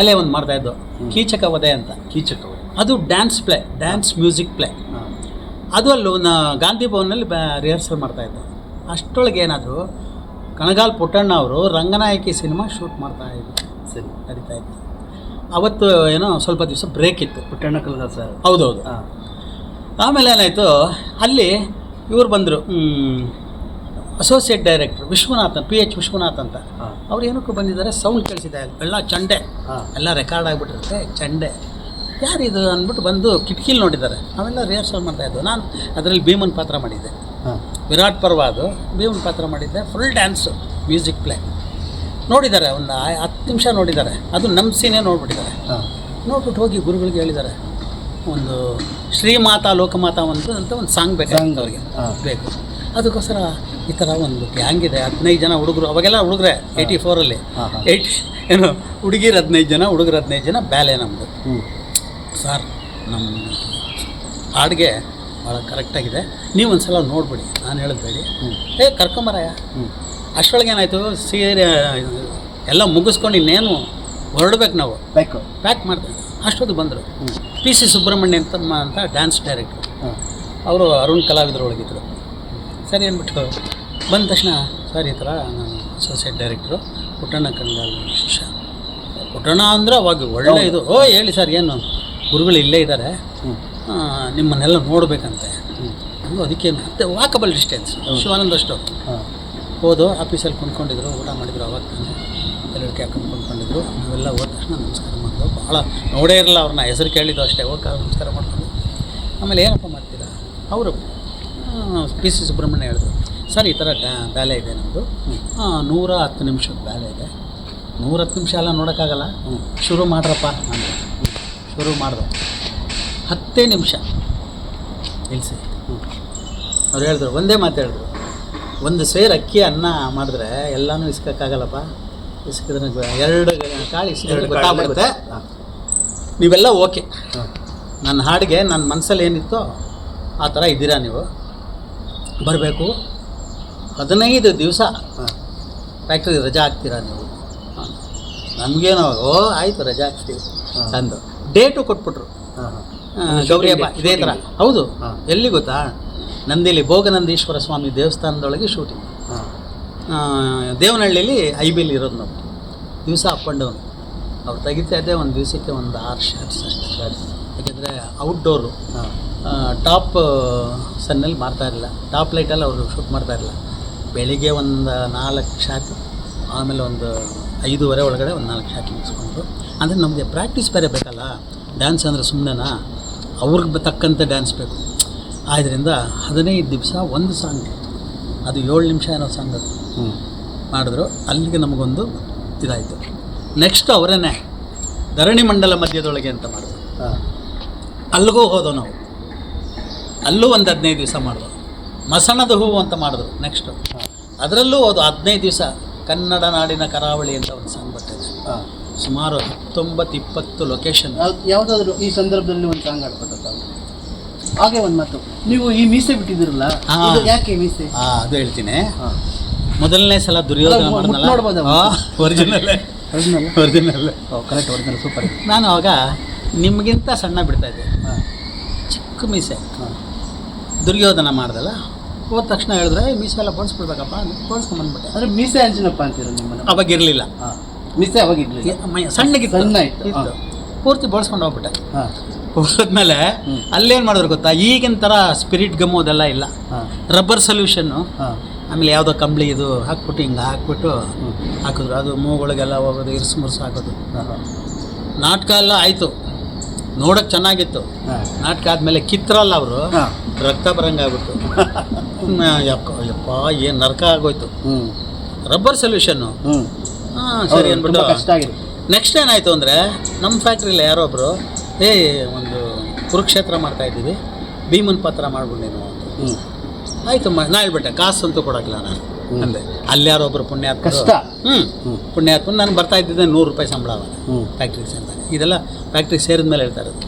Ballet ಒಂದು ಮಾಡ್ತಾಯಿದ್ದು ಕೀಚಕ ವಧೆ ಅಂತ. ಅದು dance play, dance music play. ಅದು ಅಲ್ಲೂ ಗಾಂಧಿ ಭವನಲ್ಲಿ ರಿಹರ್ಸಲ್ ಮಾಡ್ತಾಯಿದ್ದು. ಅಷ್ಟರೊಳಗೆ ಏನಾದರೂ ಕಣಗಾಲ್ ಪುಟ್ಟಣ್ಣ ಅವರು ರಂಗನಾಯಕಿ ಸಿನಿಮಾ ಶೂಟ್ ಮಾಡ್ತಾಯಿದ್ರು. ಸರಿ, ನಡೀತಾಯಿತ್ತು. ಅವತ್ತು ಏನೋ ಸ್ವಲ್ಪ ದಿವಸ ಬ್ರೇಕ್ ಇತ್ತು. ಪುಟ್ಟಣ್ಣ ಕಲ್ಗಾಲ್ ಸರ್. ಹೌದೌದು. ಆಮೇಲೆ ಏನಾಯಿತು, ಅಲ್ಲಿ ಇವ್ರು ಬಂದರು, associate director Vishwanathan, PH Vishwanath ಅಂತ. ಅವ್ರು ಏನಕ್ಕೂ ಬಂದಿದ್ದಾರೆ, ಸೌಂಡ್ ಕೇಳಿಸಿದೆ, ಎಲ್ಲ ಚಂಡೆ, ಎಲ್ಲ ರೆಕಾರ್ಡ್ ಆಗಿಬಿಟ್ಟಿರುತ್ತೆ, ಚಂಡೆ. ಯಾರಿದು ಅಂದ್ಬಿಟ್ಟು ಬಂದು ಕಿಟಕಿಲಿ ನೋಡಿದ್ದಾರೆ. ಅವೆಲ್ಲ ರಿಹರ್ಸಲ್ ಮಾಡ್ತಾಯಿದ್ದು. ನಾನು ಅದರಲ್ಲಿ ಭೀಮನ್ ಪಾತ್ರ ಮಾಡಿದ್ದೆ, ವಿರಾಟ್ ಪರ್ವ. ಅದು ಭೀಮನ್ ಪಾತ್ರ ಮಾಡಿದ್ದೆ. Full dance, music play. ನೋಡಿದ್ದಾರೆ, ಒಂದು 10 ನಿಮಿಷ ನೋಡಿದ್ದಾರೆ. ಅದು ನಮ್ಮ ಸೀನೇ ನೋಡ್ಬಿಟ್ಟಿದ್ದಾರೆ. ನೋಡ್ಬಿಟ್ಟು ಹೋಗಿ ಗುರುಗಳಿಗೆ ಹೇಳಿದ್ದಾರೆ, ಒಂದು ಶ್ರೀಮಾತಾ ಲೋಕಮಾತಾ ಅಂತ ಒಂದು ಸಾಂಗ್ ಬೇಕು ಅವ್ರಿಗೆ, ಬೇಕು. ಅದಕ್ಕೋಸ್ಕರ ಈ ಥರ ಒಂದು ಗ್ಯಾಂಗ್ ಇದೆ, 15 ಜನ ಹುಡುಗರು. ಅವಾಗೆಲ್ಲ ಹುಡುಗರೆ 84ಅಲ್ಲಿ ಏನು ಹುಡುಗಿರು 15 ಜನ, ಹುಡುಗರು 15 ಜನ. ಬ್ಯಾಲೆ ನಮ್ಮದು. ಸರ್, ನಮ್ಮ ಹಾಡಿಗೆ ಭಾಳ ಕರೆಕ್ಟಾಗಿದೆ, ನೀವು ಒಂದು ಸಲ ನೋಡ್ಬಿಡಿ, ನಾನು ಹೇಳಿದ್ಬೇಡಿ. ಕರ್ಕೊಂಬರಯ್ಯ. ಅಷ್ಟರೊಳಗೆ ಏನಾಯಿತು, ಸೀರೆ ಎಲ್ಲ ಮುಗಿಸ್ಕೊಂಡು ಇನ್ನೇನು ಹೊರಡ್ಬೇಕು ನಾವು, ಪ್ಯಾಕ್ ಮಾಡ್ತೀವಿ. ಅಷ್ಟೊತ್ತು ಬಂದರು PC ಸುಬ್ರಹ್ಮಣ್ಯ ಅಂತ ಡ್ಯಾನ್ಸ್ ಡೈರೆಕ್ಟ್ರು. ಅವರು ಅರುಣ್ ಕಲಾವಿದರು ಒಳಗಿದ್ರು. ಸರಿ ಅಂದ್ಬಿಟ್ಟು ಬಂದ ತಕ್ಷಣ, ಸರ್ ಈ ಥರ ನಾನು ಅಸೋಸಿಯೇಟ್ ಡೈರೆಕ್ಟ್ರು, ಪುಟ್ಟಣ್ಣ ಕಣಗಾಲ್ ಶಿಷ್ಯ. ಪುಟ್ಟಣ್ಣ ಅಂದರೆ ಅವಾಗ ಒಳ್ಳೆ ಇದು. ಹೇಳಿ ಸರ್, ಏನು ಗುರುಗಳು ಇಲ್ಲೇ ಇದ್ದಾರೆ, ನಿಮ್ಮನ್ನೆಲ್ಲ ನೋಡಬೇಕಂತೆ. ಅದಕ್ಕೆ ಮತ್ತೆ ವಾಕಬಲ್ ಡಿಸ್ಟೆನ್ಸ್, ಶಿವಾನಂದ ಅಷ್ಟು ಹೋದು. ಆಫೀಸಲ್ಲಿ ಕುಂತ್ಕೊಂಡಿದ್ರು, ಊಟ ಮಾಡಿದ್ರು. ಅವಾಗ ತಾನೆ ಎಲ್ಲರಿಗೆ ಹಾಕೊಂಡು ಕುಂತ್ಕೊಂಡಿದ್ರು. ನಾವೆಲ್ಲ ಹೋದ ತಕ್ಷಣ ನಮಸ್ಕಾರ ಮಾಡಿದ್ರು. ಭಾಳ ನೋಡೇ ಇರಲ್ಲ ಅವ್ರನ್ನ, ಹೆಸರು ಕೇಳಿದ್ದು ಅಷ್ಟೇ. ಹೋಗಿ ನಮಸ್ಕಾರ ಮಾಡ್ಕೊಂಡು ಆಮೇಲೆ ಏನಪ್ಪ ಮಾಡ್ತೀರಾ, ಅವರು PC ಸುಬ್ರಹ್ಮಣ್ಯ ಹೇಳಿದ್ರು, ಸರ್ ಈ ಥರ ಬ್ಯಾಲೆ ಇದೆ ನಮ್ಮದು, 110 ನಿಮಿಷದ ಬ್ಯಾಲೆ ಇದೆ. 110 ನಿಮಿಷ ಎಲ್ಲ ನೋಡೋಕ್ಕಾಗಲ್ಲ, ಶುರು ಮಾಡ್ರಪ್ಪ ಅಂತ ಶುರು ಮಾಡಿದ್ರು. 10 ನಿಮಿಷ ನಿಲ್ಲಿಸಿ ಅವ್ರು ಹೇಳಿದ್ರು, ಒಂದೇ ಮಾತು ಹೇಳಿದ್ರು, ಒಂದು ಸೇರು ಅಕ್ಕಿ ಅನ್ನ ಮಾಡಿದ್ರೆ ಎಲ್ಲನೂ ಇಸ್ಕೋಕ್ಕಾಗಲ್ಲಪ್ಪ, ಇಸ್ಕಿದ್ರೆ 2 ಕಾಳು ಇಸ್ಕಿದ್ರೆ ಗೊತ್ತಾಗ್ಬಿಡುತ್ತೆ. ನೀವೆಲ್ಲ ಓಕೆ, ನನ್ನ ಹಾಡಿಗೆ ನನ್ನ ಮನಸ್ಸಲ್ಲಿ ಏನಿತ್ತೋ ಆ ಥರ ಇದ್ದೀರಾ, ನೀವು ಬರಬೇಕು. 15 ದಿವಸ ಫ್ಯಾಕ್ಟ್ರಿ ರಜಾ ಹಾಕ್ತೀರಾ ನೀವು. ನಮಗೇನೋ ಆಯಿತು ರಜಾ ಹಾಕ್ತೀವಿ ಅಂದು ಡೇಟು ಕೊಟ್ಬಿಟ್ರು. ಗೌರಿ ಹಬ್ಬ ಇದೇ ಥರ. ಹೌದು, ಎಲ್ಲಿ ಗೊತ್ತಾ, ನಂದಿಲಿ ಭೋಗನಂದೀಶ್ವರ ಸ್ವಾಮಿ ದೇವಸ್ಥಾನದೊಳಗೆ ಶೂಟಿಂಗ್. ದೇವನಹಳ್ಳಿಲಿ IBಲಿ ಇರೋದು ನಾವು. ದಿವಸ ಅಪ್ ಆ್ಯಂಡ್ ಡೌನ್. ಅವ್ರು ತೆಗಿತಾ ಇದ್ದೆ ಒಂದು ದಿವಸಕ್ಕೆ ಒಂದು 6 ಶಾರ್ಟ್ಸ್ ಅಷ್ಟೇ. ಯಾಕೆಂದರೆ ಔಟ್ಡೋರು ಟಾಪ್ ಸನ್ನಲ್ಲಿ ಮಾಡ್ತಾಯಿರಲಿಲ್ಲ, ಟಾಪ್ ಲೈಟಲ್ಲಿ ಅವರು ಶೂಟ್ ಮಾಡ್ತಾಯಿರಲಿಲ್ಲ. ಬೆಳಿಗ್ಗೆ ಒಂದು 4 ಶಾಟ್, ಆಮೇಲೆ ಒಂದು 5:30 ಒಳಗಡೆ ಒಂದು 4 ಶಾಟ್ ಮುಗಿಸ್ಕೊಂಡು. ಅಂದರೆ ನಮಗೆ ಪ್ರಾಕ್ಟೀಸ್ ಬೇರೆ ಬೇಕಲ್ಲ. ಡ್ಯಾನ್ಸ್ ಅಂದರೆ ಸುಮ್ಮನೆನಾ, ಅವ್ರಿಗೆ ತಕ್ಕಂತೆ ಡ್ಯಾನ್ಸ್ ಬೇಕು. ಆದ್ದರಿಂದ 15 ದಿವಸ ಒಂದು ಸಾಂಗ್, ಅದು 7 ನಿಮಿಷ ಏನೋ ಸಾಂಗ್ ಅದು ಮಾಡಿದ್ರು. ಅಲ್ಲಿಗೆ ನಮಗೊಂದು ಇದಾಯಿತು. ನೆಕ್ಸ್ಟ್ ಅವರೇ ಧರಣಿ ಮಂಡಲ ಮಧ್ಯದೊಳಗೆ ಅಂತ ಮಾಡಿದ್ರು. ಅಲ್ಲಿಗೂ ಹೋದೋ ನಾವು, ಅಲ್ಲೂ ಒಂದು 15 ದಿವಸ ಮಾಡಿದ್ರು. ಮಸಣದ ಹೂವು ಅಂತ ಮಾಡಿದ್ರು ನೆಕ್ಸ್ಟು. ಅದರಲ್ಲೂ ಹೋದು 15 ದಿವಸ. ಕನ್ನಡ ನಾಡಿನ ಕರಾವಳಿ ಅಂತ ಒಂದು ಸಾಂಗ್ ಬರ್ತಿದೆ. ಸುಮಾರು 19-20 ಲೊಕೇಶನ್. ಯಾವುದಾದ್ರು ಈ ಸಂದರ್ಭದಲ್ಲಿ ಒಂದು ಸಾಂಗ್ ಆಡ್ಬೋದು ಹಾಗೆ ಒಂದು ಮಾತು. ನೀವು ಈ ಮೀಸೆ ಬಿಟ್ಟಿದ್ದೀರಲ್ಲ, ಯಾಕೆ ಮೀಸೆ? ಅದು ಹೇಳ್ತೀನಿ. ಮೊದಲನೇ ಸಲ ದುರ್ಯೋಧನ ಮಾಡಿದ್ನಲ್ಲ, ಒರಿಜಿನಲ್ ಕರೆಕ್ಟ್, ಒರಿಜಿನಲ್ ಸೂಪರ್. ನಾನು ಅವಾಗ ನಿಮಗಿಂತ ಸಣ್ಣ ಬಿಡ್ತಾಯಿದ್ದೆ, ಚಿಕ್ಕ ಮೀಸೆ. ದುರ್ಯೋಧನ ಮಾಡ್ದಲ್ಲ, ಹೋದ ತಕ್ಷಣ ಹೇಳಿದ್ರೆ ಮೀಸೆ ಎಲ್ಲ ಬೋಣಿಸ್ಬಿಡ್ಬೇಕಪ್ಪ, ಬೋಣಿಸ್ಕೊಂಡ್ಬಂದ್ಬಿಟ್ಟೆ. ಅಂದರೆ ಮೀಸೆ ಅಂಚಿನಪ್ಪ ಅಂತೀರ ನಿಮ್ಮನ್ನು? ಅವಾಗ ಇರಲಿಲ್ಲ ಮೀಸೆ, ಅವಾಗ ಇರಲಿಲ್ಲ, ಸಣ್ಣಗಿತ್ತು, ಸಣ್ಣ ಇತ್ತು. ಪೂರ್ತಿ ಬೋಳಿಸ್ಕೊಂಡು ಹೋಗ್ಬಿಟ್ಟೆ. ಹೋದ್ಮೇಲೆ ಅಲ್ಲೇನು ಮಾಡಿದ್ರು ಗೊತ್ತಾ, ಈಗಿನ ಥರ ಸ್ಪಿರಿಟ್ ಗಮ್ಮು ಅದೆಲ್ಲ ಇಲ್ಲ. ರಬ್ಬರ್ ಸೊಲ್ಯೂಷನ್ನು, ಆಮೇಲೆ ಯಾವುದೋ ಕಂಬಳಿ ಇದು ಹಾಕ್ಬಿಟ್ಟು ಹಿಂಗೆ ಹಾಕ್ಬಿಟ್ಟು ಹಾಕಿದ್ರು. ಅದು ಮೂಗೊಳಗೆಲ್ಲ ಹೋಗೋದು, ಇರ್ಸು ಮುರ್ಸು ಹಾಕೋದು. ನಾಟಕ ಎಲ್ಲ ಆಯಿತು, ನೋಡೋಕೆ ಚೆನ್ನಾಗಿತ್ತು. ನಾಟಕ ಆದಮೇಲೆ ಕಿತ್ರಲ್ಲ ಅವರು, ರಕ್ತ ಬರಂಗಾಗ್ಬಿಟ್ಟು ಯಪ್ಪ ಏನು ನರಕ ಆಗೋಯ್ತು. ರಬ್ಬರ್ ಸೊಲ್ಯೂಷನ್ನು ಸರಿ ಅಂದ್ಬಿಟ್ಟು ಕಷ್ಟ ಆಗಿದೆ. ನೆಕ್ಸ್ಟ್ ಏನಾಯಿತು ಅಂದರೆ, ನಮ್ಮ ಫ್ಯಾಕ್ಟ್ರಿಲಿ ಯಾರೋ ಒಬ್ಬರು, ಒಂದು ಕುರುಕ್ಷೇತ್ರ ಮಾಡ್ತಾಯಿದ್ದೀವಿ, ಭೀಮನ್ ಪಾತ್ರ ಮಾಡ್ಬಿಟ್ಟು ನೀನು ಆಯಿತು. ನಾ ಹೇಳ್ಬಿಟ್ಟೆ, ಕಾಸು ಅಂತೂ ಕೊಡೋಕ್ಕಿಲ್ಲ ನಾನು ಅಂದೆ. ಅಲ್ಲಿ ಯಾರೋ ಒಬ್ಬರು ಪುಣ್ಯಾತ್ಮ, ಕಷ್ಟ. ಪುಣ್ಯಾತ್ಮ. ನಾನು ಬರ್ತಾ ಇದ್ದಿದ್ದೆ 100 ರೂಪಾಯಿ ಸಂಬಳ ಅವಾಗ ಫ್ಯಾಕ್ಟ್ರಿಗೆ ಸೇರಿದಾಗ. ಇದೆಲ್ಲ ಫ್ಯಾಕ್ಟ್ರಿಗೆ ಸೇರಿದ ಮೇಲೆ ಹೇಳ್ತಾ ಇರೋದು.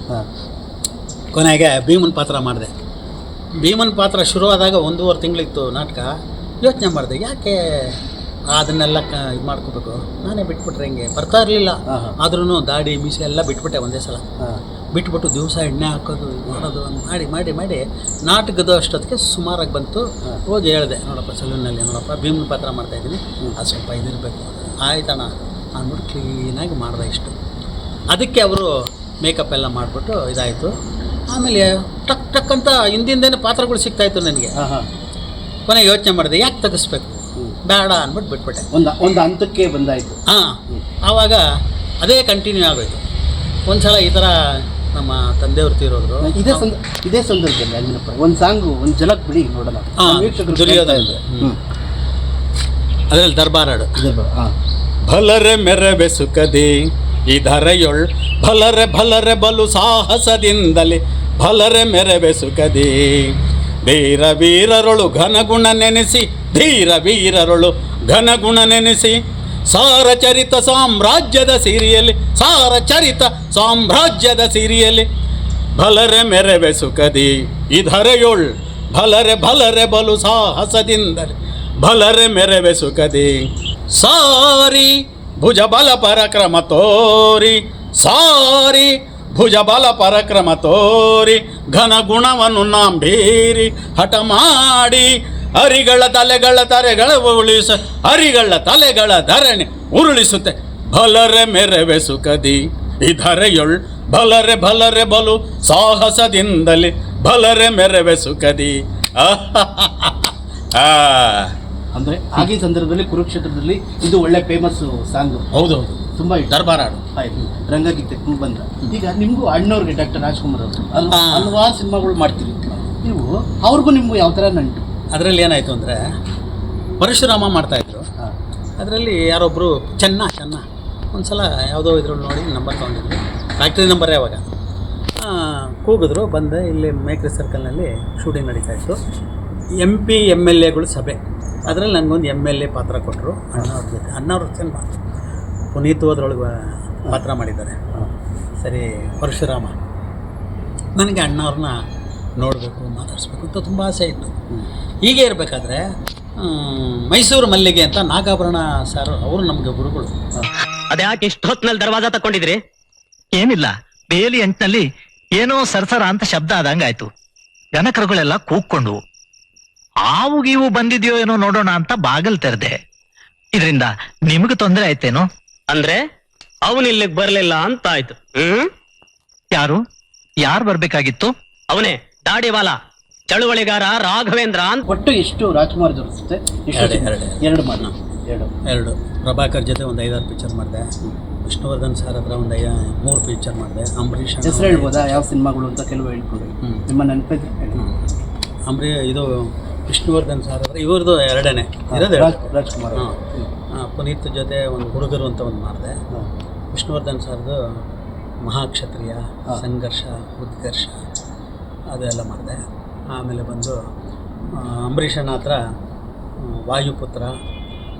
ಕೊನೆಗೆ ಭೀಮನ್ ಪಾತ್ರ ಮಾಡಿದೆ. ಭೀಮನ್ ಪಾತ್ರ ಶುರುವಾದಾಗ 1.5 ತಿಂಗಳಿತ್ತು ನಾಟಕ. ಯೋಚನೆ ಮಾಡಿದೆ, ಯಾಕೆ ಅದನ್ನೆಲ್ಲ ಇದು ಮಾಡ್ಕೋಬೇಕು. ನಾನೇ ಬಿಟ್ಬಿಟ್ರೆ ಹೆಂಗೆ, ಬರ್ತಾ ಇರಲಿಲ್ಲ. ಆದ್ರೂ ದಾಡಿ ಮೀಸೆ ಎಲ್ಲ ಬಿಟ್ಬಿಟ್ಟೆ ಒಂದೇ ಸಲ. ಬಿಟ್ಬಿಟ್ಟು ದಿವಸ ಎಣ್ಣೆ ಹಾಕೋದು ಮಾಡೋದು ಮಾಡಿ ಮಾಡಿ ಮಾಡಿ ನಾಟಕದ ಅಷ್ಟೊತ್ತಿಗೆ ಸುಮಾರಾಗಿ ಬಂತು. ಹೋಗಿ ಹೇಳಿದೆ, ನೋಡಪ್ಪ ಸಲೂನಲ್ಲಿ ನೋಡಪ್ಪ ಭೀಮನ ಪಾತ್ರ ಮಾಡ್ತಾಯಿದ್ದೀನಿ, ಅದು ಸ್ವಲ್ಪ ಇದಿರಬೇಕು. ಆಯ್ತಣ್ಣ ಅಂದ್ಬಿಟ್ಟು ಕ್ಲೀನಾಗಿ ಮಾಡಿದೆ ಇಷ್ಟು. ಅದಕ್ಕೆ ಅವರು ಮೇಕಪ್ ಎಲ್ಲ ಮಾಡಿಬಿಟ್ಟು ಇದಾಯಿತು. ಆಮೇಲೆ ಟಕ್ ಟಕ್ ಅಂತ ಹಿಂದಿಂದೇನೆ ಪಾತ್ರಗಳು ಸಿಗ್ತಾಯಿತ್ತು ನನಗೆ. ಕೊನೆಗೆ ಯೋಚನೆ ಮಾಡಿದೆ, ಯಾಕೆ ತೆಗಿಸ್ಬೇಕು, ಬೇಡ ಅಂದ್ಬಿಟ್ಟು ಬಿಟ್ಬಿಟ್ಟೆ. ಒಂದು ಹಂತಕ್ಕೆ ಬಂದಾಯಿತು. ಆವಾಗ ಅದೇ ಕಂಟಿನ್ಯೂ ಆಗೋಯ್ತು. ಒಂದು ಸಲ ಈ ಥರ ನಮ್ಮ ತಂದೆಯವ್ರು ತೀರೋದ್ರು. ಇದೇ ಸಂದರ್ಭದಲ್ಲಿ ಅಂಜನಪ್ಪ ಒಂದು ಸಾಂಗು, ಒಂದು ಜಲಕ್ ಬಿಡಿ ನೋಡೋಣ. ದುರ್ಯೋಧನ ಅದರಲ್ಲಿ ದರ್ಬಾರಾಡು. ಭಲರೆ ಮೆರವೆ ಸುಖದಿ ಈ ಧರೆಯೊಳ್ ಭಲರೆ ಭಲರೆ ಬಲು ಸಾಹಸದಿಂದಲೇ ಭಲರೆ ಮೆರವೆ ಸುಖದಿ ಧೀರ ವೀರರೊಳು ಘನಗುಣ ನೆನೆಸಿ ಧೀರ ವೀರರೊಳು ಘನಗುಣ ನೆನೆಸಿ ಸಾರಚರಿತ ಸಾಮ್ರಾಜ್ಯದ ಸಿರಿಯಲ್ಲಿ ಸಾರಚರಿತ ಸಾಮ್ರಾಜ್ಯದ ಸಿರಿಯಲ್ಲಿ ಭಲರೆ ಮೆರವೆ ಸುಖದಿ ಈ ಧರೆಯೊಳ್ ಭಲರೆ ಭಲರೆ ಬಲು ಸಾಹಸದಿಂದಲೇ ಭಲರೆ ಮೆರವೆ ಸುಖದಿ ಸಾರಿ ಭುಜಬಲ ಪರಾಕ್ರಮ ತೋರಿ ಸಾರಿ ಭುಜಬಲ ಪರಾಕ್ರಮ ತೋರಿ ಘನ ಗುಣವನ್ನು ನಾಂಬೀರಿ ಹಠ ಮಾಡಿ ಹರಿಗಳ ತಲೆಗಳ ತರೆಗಳ ಉರುಳಿಸ ಹರಿಗಳ ತಲೆಗಳ ಧರಣಿ ಉರುಳಿಸುತ್ತೆ ಭಲರೆ ಮೆರವೆ ಸುಖದಿ ಈ ಧರೆಯೊಳ್ ಭಲರೆ ಭಲರೆ ಬಲು ಸಾಹಸದಿಂದಲೇ ಭಲರೆ ಮೆರವೆ ಸುಖದಿ. ಅಂದರೆ ಆಗಿನ ಸಂದರ್ಭದಲ್ಲಿ ಕುರುಕ್ಷೇತ್ರದಲ್ಲಿ ಇದು ಒಳ್ಳೆ ಫೇಮಸ್ ಸಾಂಗ್. ಹೌದೌದು, ತುಂಬ ದರ್ಬಾರಾಡು. ಆಯ್ತು, ರಂಗಗೀತೆ ಬಂದ. ಈಗ ನಿಮಗೂ ಅಣ್ಣವ್ರಿಗೆ ಡಾಕ್ಟರ್ ರಾಜ್ಕುಮಾರ್ ಅವರು ಹಲವಾರು ಸಿನಿಮಾಗಳು ಮಾಡ್ತೀರಿ ನೀವು, ಅವ್ರಿಗೂ ನಿಮಗೂ ಯಾವ ಥರ ನಂಟು? ಅದರಲ್ಲಿ ಏನಾಯಿತು ಅಂದರೆ ಪರಶುರಾಮ ಮಾಡ್ತಾಯಿದ್ರು. ಅದರಲ್ಲಿ ಯಾರೊಬ್ಬರು ಚೆನ್ನ ಒಂದು ಸಲ ಯಾವುದೋ ಇದ್ರಲ್ಲಿ ನೋಡಿ ನಂಬರ್ ತೊಗೊಂಡಿದ್ರು, ಫ್ಯಾಕ್ಟ್ರಿ ನಂಬರೇ ಅವಾಗ. ಕೂಗಿದ್ರು, ಬಂದೆ. ಇಲ್ಲಿ ಮೇಕ್ರಿ ಸರ್ಕಲ್ನಲ್ಲಿ ಶೂಟಿಂಗ್ ನಡೀತಾಯಿತ್ತು. MP MLAಗಳು ಸಭೆ. ಅದರಲ್ಲಿ ನನಗೊಂದು MLA ಪಾತ್ರ ಕೊಟ್ಟರು ಅಣ್ಣವ್ರ ಜೊತೆ. ಅಣ್ಣವ್ರ ಚೆನ್ನ ಪುನೀತ್ ಅದ್ರೊಳಗೆ ಪಾತ್ರ ಮಾಡಿದ್ದಾರೆ. ಸರಿ, ಪರಶುರಾಮ ನನಗೆ ಅಣ್ಣವ್ರನ್ನ ನೋಡಬೇಕು, ಮಾತಾಡಿಸ್ಬೇಕು ಅಂತ ತುಂಬ ಆಸೆ ಇತ್ತು. ಹೀಗೆ ಇರಬೇಕಾದ್ರೆ ಮೈಸೂರು ಮಲ್ಲಿಗೆ ಅಂತ ನಾಗಾಭರಣ ಸರ್ ಅವರು ನಮಗೆ ಗುರುಗಳು. ಅದ್ಯಾಕೆ ಇಷ್ಟು ಹೊತ್ತಿನಲ್ಲಿ ದರ್ವಾಜ ತಗೊಂಡಿದ್ರಿ? ಏನಿಲ್ಲ, ಬೇಲಿ ಅಂಟಿನಲ್ಲಿ ಏನೋ ಸರ್ಸರ ಅಂತ ಶಬ್ದ ಆದಂಗಾಯ್ತು. ಗಣಕರುಗಳೆಲ್ಲ ಕೂಕ್ಕೊಂಡು ಆವು ಗೀವು ಬಂದಿದ್ಯೋ ಏನೋ ನೋಡೋಣ ಅಂತ ಬಾಗಲ್ ತೆರೆದೆ. ಇದರಿಂದ ನಿಮಗೂ ತೊಂದರೆ ಆಯ್ತೇನೋ? ಅಂದ್ರೆ ಅವನು ಇಲ್ಲಿಗೆ ಬರ್ಲಿಲ್ಲ ಅಂತ ಆಯ್ತು. ಯಾರು ಬರ್ಬೇಕಾಗಿತ್ತು? ಅವನೇ ದಾಡಿವಾಲ ಚಳುವಳಿಗಾರ ರಾಘವೇಂದ್ರ ಅಂತ. ಒಟ್ಟು ಎಷ್ಟು ರಾಜ್ಕುಮಾರ್ ಜೊತೆ? ಎರಡು ಪ್ರಭಾಕರ್ ಜೊತೆ ಒಂದು 5-6 ಪಿಕ್ಚರ್ ಮಾಡಿದೆ. ವಿಷ್ಣುವರ್ಧನ್ ಸರ್ ಹತ್ರ ಒಂದು 3 ಪಿಕ್ಚರ್ ಮಾಡಿದೆ. ಅಂಬರೀಷ್ ಹೆಸರು ಹೇಳ್ಬೋದಾ ಯಾವ ಸಿನಿಮಾಗಳು ಅಂತ? ಕೆಲವು ಹೇಳ್ಕೊಂಡು ನಿಮ್ಮ ನೆನಪಿದ್ರೆ. ಇದು ವಿಷ್ಣುವರ್ಧನ್ ಸರ್ ಹತ್ರ ಇವ್ರದ್ದು 2ನೇ ಇರೋದು. ರಾಜ್ಕುಮಾರ್. ಪುನೀತ್ ಜೊತೆ ಒಂದು ಹುಡುಗರು ಅಂತ ಒಂದು ಮಾಡಿದೆ. ವಿಷ್ಣುವರ್ಧನ್ ಸರ್ದು ಮಹಾಕ್ಷತ್ರಿಯ, ಸಂಘರ್ಷ, ಉತ್ಕರ್ಷ ಅದೆಲ್ಲ ಮಾಡಿದೆ. ಆಮೇಲೆ ಬಂದು ಅಂಬರೀಷನ ಹತ್ರ ವಾಯುಪುತ್ರ,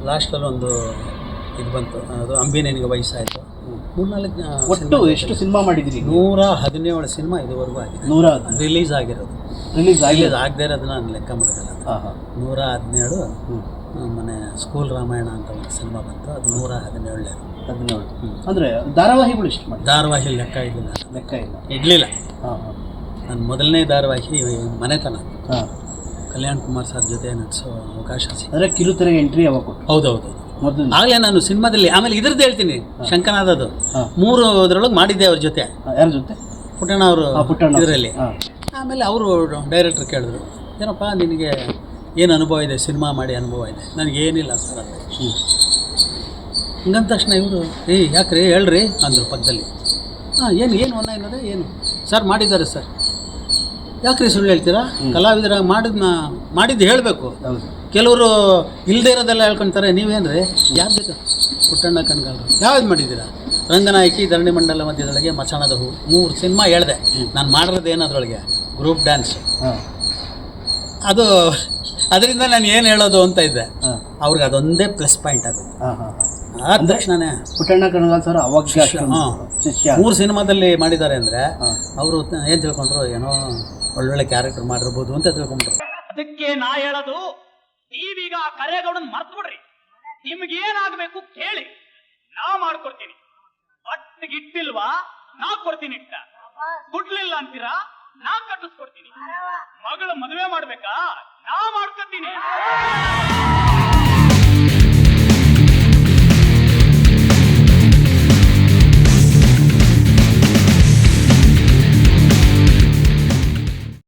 ಲಾಸ್ಟಲ್ಲಿ ಒಂದು ಇದು ಬಂತು, ಅದು ಅಂಬಿನೇನಿಗೆ ವಯಸ್ಸಾಯಿತು. 3-4 ಒಟ್ಟು ಎಷ್ಟು ಸಿನಿಮಾ ಮಾಡಿದ್ರಿ? 117 ಸಿನಿಮಾ ಇದುವರೆಗೂ ಆಗಿದೆ. 117 ರಿಲೀಸ್ ಆಗಿರೋದು. ರಿಲೀಸ್ ಆಗದೆ ಇರೋದನ್ನ ನಾನು ಲೆಕ್ಕ ಮಾಡೋದಲ್ಲ. 117. ಮನೆ ಸ್ಕೂಲ್ ರಾಮಾಯಣ ಅಂತ ಒಂದು ಸಿನಿಮಾ ಬಂತು, ಅದು 117. ಅಂದರೆ ಧಾರಾವಾಹಿಗಳು ಎಷ್ಟು ಮಾಡಿ? ಧಾರಾವಾಹಿ ಲೆಕ್ಕ ಇಡಲಿಲ್ಲ. ನನ್ನ ಮೊದಲನೇ ಧಾರಾವಾಹಿ ಮನೆತನ, ಕಲ್ಯಾಣ್ ಕುಮಾರ್ ಸರ್ ಜೊತೆ ನಟಿಸೋ ಅವಕಾಶ ಸಿಕ್ಕಿದೆ. ಅಂದರೆ ಕಿರುತೆರೆ ಎಂಟ್ರಿ ಯಾವಾಗ ಕೊಟ್ಟು? ಹೌದೌದು, ಆಗಲೇ ನಾನು ಸಿನಿಮಾದಲ್ಲಿ. ಆಮೇಲೆ ಇದ್ರದ್ದು ಹೇಳ್ತೀನಿ, ಶಂಕನಾದದು 3 ಅದರೊಳಗೆ ಮಾಡಿದ್ದೆ ಅವ್ರ ಜೊತೆ. ಯಾರ ಜೊತೆ? ಪುಟ್ಟಣ್ಣ ಅವರು ಇದರಲ್ಲಿ. ಆಮೇಲೆ ಅವರು ಡೈರೆಕ್ಟ್ರ್ ಕೇಳಿದ್ರು, ಏನಪ್ಪ ನಿನಗೆ ಏನು ಅನುಭವ ಇದೆ, ಸಿನಿಮಾ ಮಾಡಿ ಅನುಭವ ಇದೆ? ನನಗೇನಿಲ್ಲ ಸರ್ ಅಂತ. ಹಂಗಂದ ತಕ್ಷಣ ಇವರು ಯಾಕ್ರಿ ಹೇಳ್ರಿ ಅಂದರು ಪಕ್ಕದಲ್ಲಿ. ಏನು ಅನ್ನೋದೇ ಏನು ಸರ್ ಮಾಡಿದ್ದಾರೆ ಸರ್, ಯಾಕ್ರಿ ಸುಳ್ಳು ಹೇಳ್ತೀರಾ? ಕಲಾವಿದರ ಮಾಡಿದ್ದು ಹೇಳಬೇಕು. ಕೆಲವರು ಇಲ್ಲದೇ ಇರೋದೆಲ್ಲ ಹೇಳ್ಕೊತಾರೆ. ನೀವೇನ್ರಿ ಯಾರ ಜೊತೆ? ಪುಟ್ಟಣ್ಣ ಕಣ್ಗಾಲರು. ಯಾವ್ದು ಮಾಡಿದ್ದೀರಾ? ರಂಗನಾಯಕಿ, ಧರಣಿ ಮಂಡಲ ಮಧ್ಯದೊಳಗೆ, ಮಚಾಣದ ಹೂ, 3 ಸಿನಿಮಾ ಹೇಳಿದೆ. ನಾನು ಮಾಡಿರೋದು ಏನದ್ರೊಳಗೆ ಗ್ರೂಪ್ ಡ್ಯಾನ್ಸ್. ಅದರಿಂದ ನಾನು ಏನು ಹೇಳೋದು ಅಂತ ಇದ್ದೆ. ಅವ್ರಿಗೆ ಅದೊಂದೇ ಪ್ಲಸ್ ಪಾಯಿಂಟ್ ಆಗುತ್ತೆ. ಆದ ತಕ್ಷಣನೇ ಪುಟ್ಟಣ್ಣ ಕಣ್ಗಾಲ್ ಸರ್ ಅವಾಗ 3 ಸಿನಿಮಾದಲ್ಲಿ ಮಾಡಿದ್ದಾರೆ ಅಂದರೆ ಅವರು ಏನು ತಿಳ್ಕೊಂಡ್ರು, ಏನೋ ಒಳ್ಳೊಳ್ಳೆ ಕ್ಯಾರೆಕ್ಟರ್ ಮಾಡಿರ್ಬೋದು ಅಂತ ತಿಳ್ಕೊಂಡ್ರು. ಅದಕ್ಕೆ ನಾ ಹೇಳೋದು, ನೀವೀಗ ಕರೆಗೌಡನ್ ಮರ್ತ್ಬಿಡ್ರಿ. ನಿಮ್ಗೇನಾಗ್ಬೇಕು ಕೇಳಿ, ನಾ ಮಾಡ್ಕೊಡ್ತೀನಿ. ಒಟ್ಟಿಗಿಟ್ಟಿಲ್ವಾ, ನಾ ಕೊಡ್ತೀನಿ ಇಟ್ಟ. ಕೊಡ್ಲಿಲ್ಲ ಅಂತೀರಾ, ನಾ ಕಟ್ಟಿಸ್ಕೊಡ್ತೀನಿ. ಮಗಳ ಮದುವೆ ಮಾಡ್ಬೇಕಾ, ನಾ ಮಾಡ್ಕೊತೀನಿ.